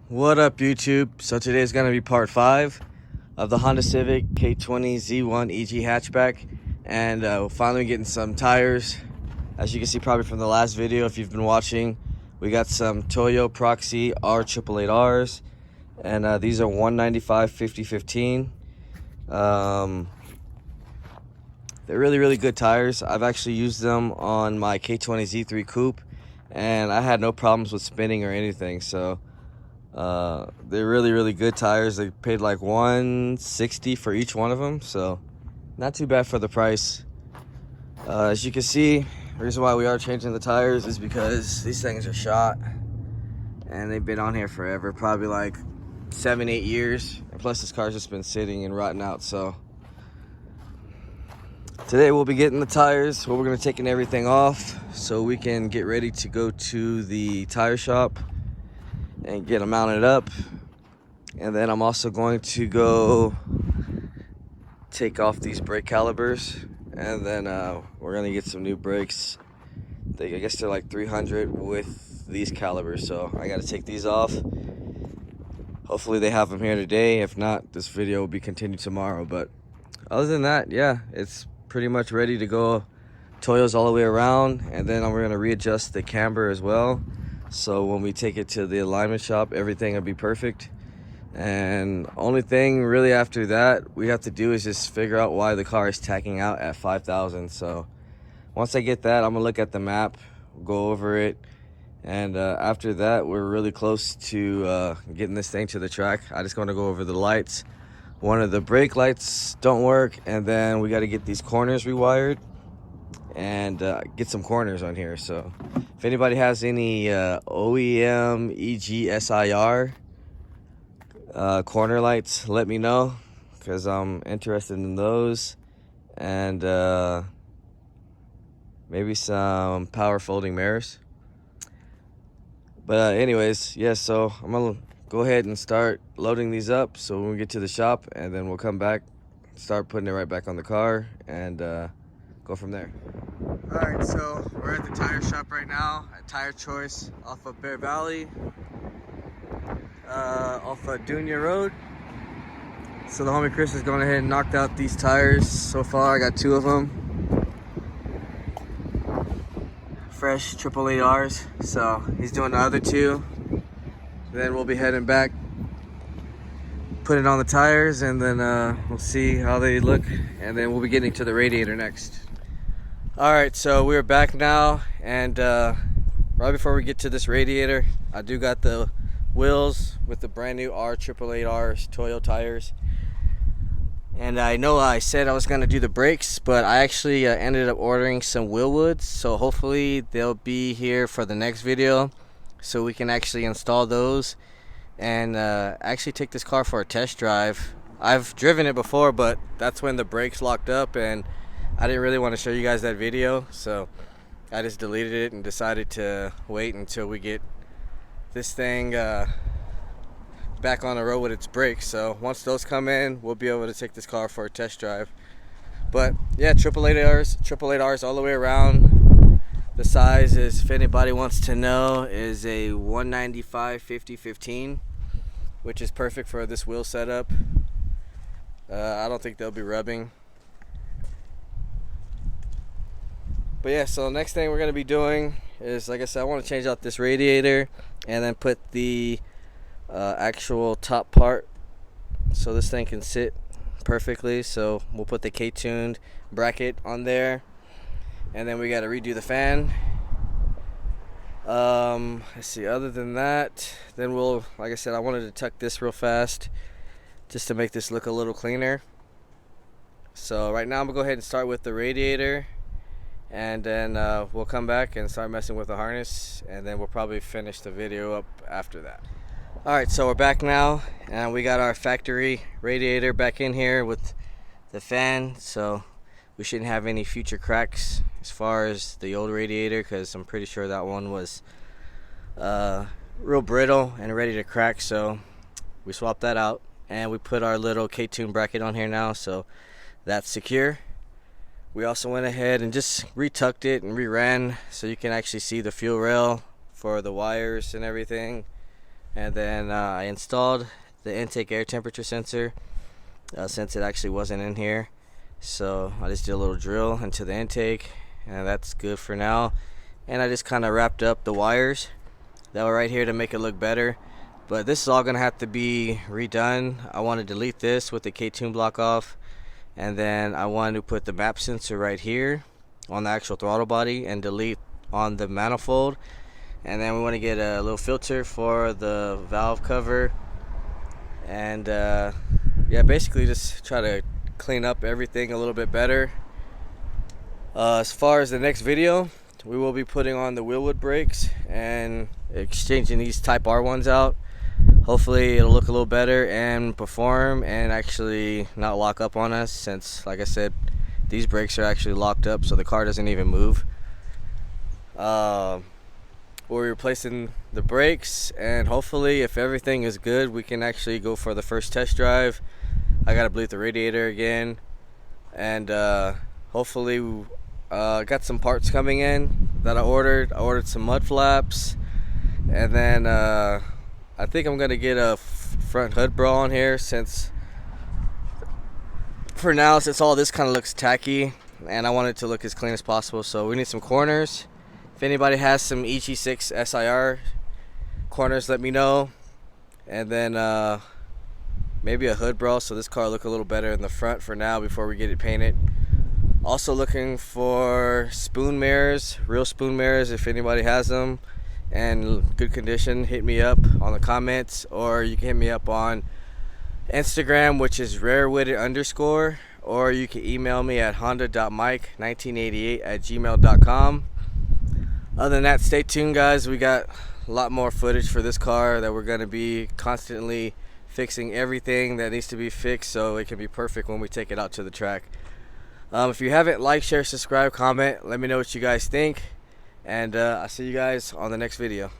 What up, YouTube? So today is going to be part 5 of the Honda Civic k20z1 EG hatchback, and we're finally getting some tires. As you can see probably from the last video, if you've been watching, we got some Toyo Proxy R888Rs, and these are 195 5015. They're really good tires. I've actually used them on my k20z3 coupe, and I had no problems with spinning or anything. So they're really good tires. They paid like $160 for each one of them, so not too bad for the price. As you can see, the reason why we are changing the tires is because these things are shot and they've been on here forever, probably like 7-8 years, and plus this car's just been sitting and rotting out. So today we'll be getting the tires. Well, we're going to taking everything off so we can get ready to go to the tire shop and get them mounted up. And then I'm also going to go take off these brake calipers, and then we're gonna get some new brakes. I guess they're like 300 with these calipers, so I got to take these off. Hopefully they have them here today. If not, this video will be continued tomorrow. But other than that, yeah, it's pretty much ready to go. Toyo's all the way around, and then we're gonna readjust the camber as well, so when we take it to the alignment shop, everything will be perfect. And only thing really after that we have to do is just figure out why the car is tacking out at 5,000. So once I get that, I'm gonna look at the map, go over it, and after that we're really close to getting this thing to the track. I just want to go over the lights. One of the brake lights don't work, and then we got to get these corners rewired and get some corners on here. So if anybody has any OEM EGSIR corner lights, let me know, because I'm interested in those, and maybe some power folding mirrors. But anyways, yeah, so I'm gonna go ahead and start loading these up, so when we get to the shop, and then we'll come back, start putting it right back on the car, and go from there. Alright, so we're at the tire shop right now at Tire Choice off of Bear Valley, off of Dunya Road. So the homie Chris has gone ahead and knocked out these tires so far. I got 2 of them, fresh 888Rs. So he's doing the other 2. Then we'll be heading back, put it on the tires, and then we'll see how they look, and then we'll be getting to the radiator next. Alright, so we're back now, and right before we get to this radiator, I do got the wheels with the brand new R888Rs Toyo tires. And I know I said I was going to do the brakes, but I actually ended up ordering some wheel woods, so hopefully they'll be here for the next video, so we can actually install those and actually take this car for a test drive. I've driven it before, but that's when the brakes locked up, and I didn't really want to show you guys that video, so I just deleted it and decided to wait until we get this thing back on the road with its brakes. So once those come in, we'll be able to take this car for a test drive. But yeah, 888Rs all the way around. The size is, if anybody wants to know, is a 195 5015, which is perfect for this wheel setup. I don't think they'll be rubbing. But yeah, so next thing we're going to be doing is, like I said, I want to change out this radiator and then put the actual top part so this thing can sit perfectly. So we'll put the K-tuned bracket on there, and then we got to redo the fan. Let's see, other than that, then we'll, like I said, I wanted to tuck this real fast just to make this look a little cleaner. So right now I'm going to go ahead and start with the radiator, and then we'll come back and start messing with the harness, and then we'll probably finish the video up after that. Alright, so we're back now, and we got our factory radiator back in here with the fan, so we shouldn't have any future cracks as far as the old radiator, because I'm pretty sure that one was real brittle and ready to crack. So we swapped that out, and we put our little K-tune bracket on here now, so that's secure. We also went ahead and just retucked it and reran so you can actually see the fuel rail for the wires and everything. And then I installed the intake air temperature sensor since it actually wasn't in here. So I just did a little drill into the intake, and that's good for now. And I just kind of wrapped up the wires that were right here to make it look better. But this is all gonna have to be redone. I want to delete this with the K20 block off, and then I want to put the map sensor right here on the actual throttle body and delete on the manifold. And then we want to get a little filter for the valve cover, and yeah, basically just try to clean up everything a little bit better. As far as the next video, we will be putting on the wheelwood brakes and exchanging these Type R ones out. Hopefully it'll look a little better and perform and actually not lock up on us, since like I said, these brakes are actually locked up so the car doesn't even move. We're replacing the brakes, and hopefully if everything is good we can actually go for the first test drive. I gotta bleed the radiator again, and hopefully got some parts coming in that I ordered some mud flaps, and then I think I'm gonna get a front hood bra on here, since for now, since all this kind of looks tacky and I want it to look as clean as possible. So we need some corners. If anybody has some EG6 SIR corners, let me know. And then maybe a hood bra so this car look a little better in the front for now before we get it painted. Also looking for spoon mirrors, real spoon mirrors. If anybody has them and good condition, hit me up on the comments, or you can hit me up on Instagram, which is rarewitted_, or you can email me at honda.mike1988@gmail.com. Other than that, stay tuned guys, we got a lot more footage for this car that we're going to be constantly fixing everything that needs to be fixed so it can be perfect when we take it out to the track. If you haven't liked, share, subscribe, comment, let me know what you guys think, and I'll see you guys on the next video.